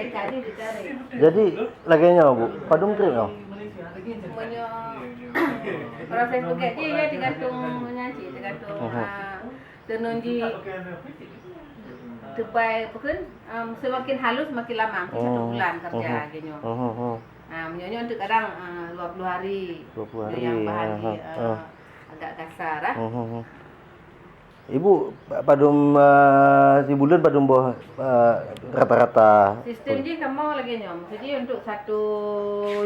mereka ini dicari. Jadi laginya Bu, padung trip no. Semuanya proses begitu ya tergantung nyanyi, tergantung tenun di terbaik pun semakin halus semakin lama, mungkin 1 bulan kerja gitu. Nah, menyonya untuk kadang 20 hari. 20 hari. Yang bahan agak kasar ah. Ibu padum si bulan padum boh rata-rata. Sistem je kamu lagi nyom. Jadi untuk satu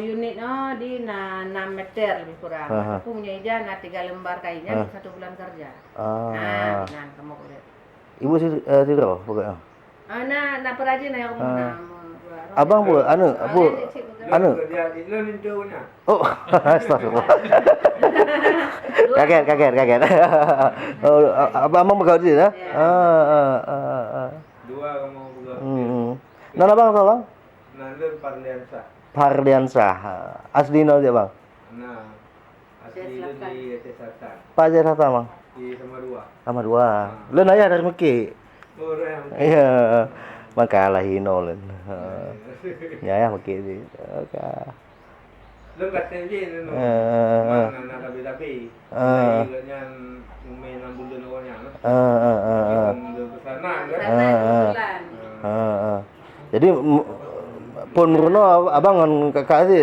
unit di 6 meter lebih kurang. Aku punya ijazah 3 lembar kainnya untuk 1 bulan kerja. Nah, kamu boleh. Ibu si Tiro pokoknya. Nah perajin yang kamu Abang Bu, anu. Oh, astagfirullah. Kaget. Oh, abang pegang di sana? Dua kamu pegang. Nana bang, bang? Nana Parliansa. Parliansa. Asli no dia bang? Nah, asli itu di Aceh Selatan. Pak Aceh Selatan bang? Di Samarinda. Samarinda. Lu nanya dari Mekki? Oh, yang. Iya. Makalah hino len. Ya Mekki sih. Oke. Lu kata je no. Mana nak tapi. Ianya main bulan orangnya. Kesana kan. Jadi pun Bruno abang kan kakak sih.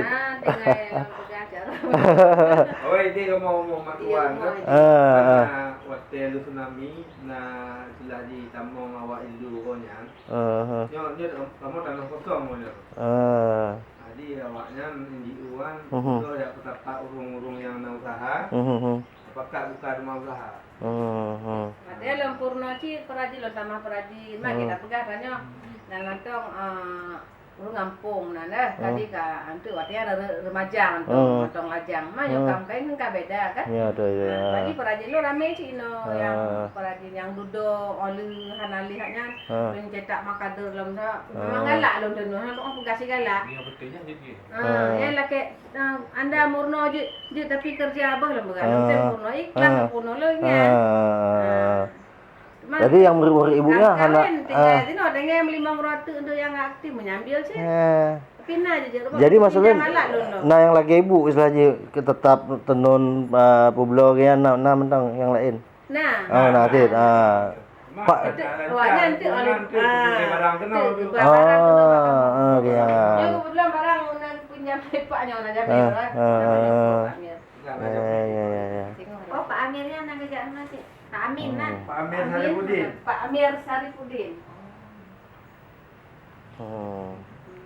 Oh, ini kamu mau matuan kan? Waktu lu tsunami, selagi tamu awak ilu konya. Nyo kamu tanah kosong konya. Jadi awaknya di uan, itu ada petapa urung-urung yang mau usaha. Apakah buka rumah usaha? Ada lempurna sih perajin lo sama perajin, mak kita pegang kanyo. Nah lantong urung ngampung nana tadi ka antu artinya ada remaja antong lajang mah yo kam kain kan beda kan ya ada ya lagi perajin lo rame sih no yang perajin yang duduk oli hanali haknya mencetak makader lom dah memang galak lom tu no kok pegasi galak Iya betulnya jadi. ya laki anda murno je tapi kerja abah lom begal murno iklan murno lo nya jadi yang murid ibunya anak ini adanya yang 5 roti untuk yang aktif menyambil sih. Pindah aja rumah. Jadi maksudnya nah yang lagi ibu istilahnya tetap tenun publok ya nah mentang yang lain. Nah. Oh nanti Pak awaknya nanti oleh barang kenal. Oke ya. Ya kebetulan barang punya paknya orang Jambi. Ya. Oh Pak Amirnya nang kerjaan nasi. Pak Amin nah. Pak Amir Saripudin. Pak Amir Saripudin.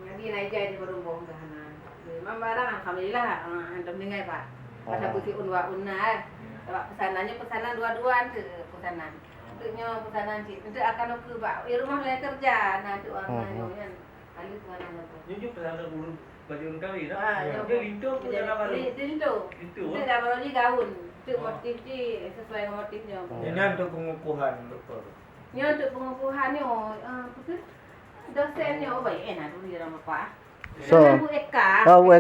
Lagi naik jadi berumbung dahana. Memang barang alhamdulillah antum dengar Pak. Pada putih unwa-unna pesanannya pesanan dua-duaan ke pesanan. Untuknya pesanan sih. Untuk akan ke Pak di rumah saya kerja. Nah tu orang nyonya. Kali tuan tu. Jujur pesanan baju kali dah. Dia rindu pun baru. Rindu. Dia dah baru ni gaun. Itu motif ni sesuai motifnya. Ini untuk pengukuhan doktor. Ni untuk pengukuhannya dosennya baik enak dulu di rumah Pak. So, Bu Eka. Bu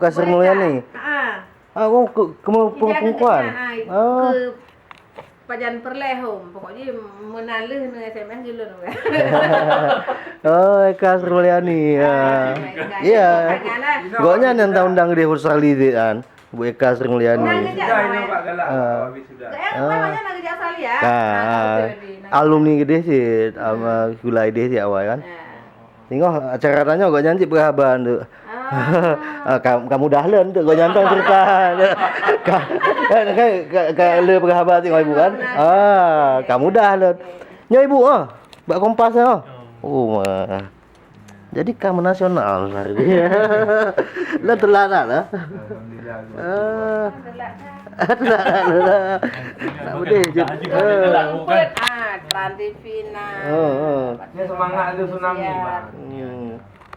Eka Sri Mulyani. Pengukuhan. Ke Pajan Perlehom, pokoknya menalih dengan SMS dulu kan. Eka Sri Mulyani. Iya. Goknya nang undang di Australia kan. Bu Eka Sri Mulyani. Sudah ini Pak Galak, habis sudah. Namanya nak kerja Australia. Alumni gede sih, sama gulai deh sih awal kan. Tengok acaranya gak nyanyi berhaban tu. Kamu dah len tu gak nyantong cerita. Kan le berhaban tengok ibu kan. Kamu dah len. Nya ibu bak kompas Oh. Jadi kamu nasional hari ni. Lah telat lah. Alhamdulillah. Tak boleh je. Trantivina. Ini semangat lu tsunami, Pak.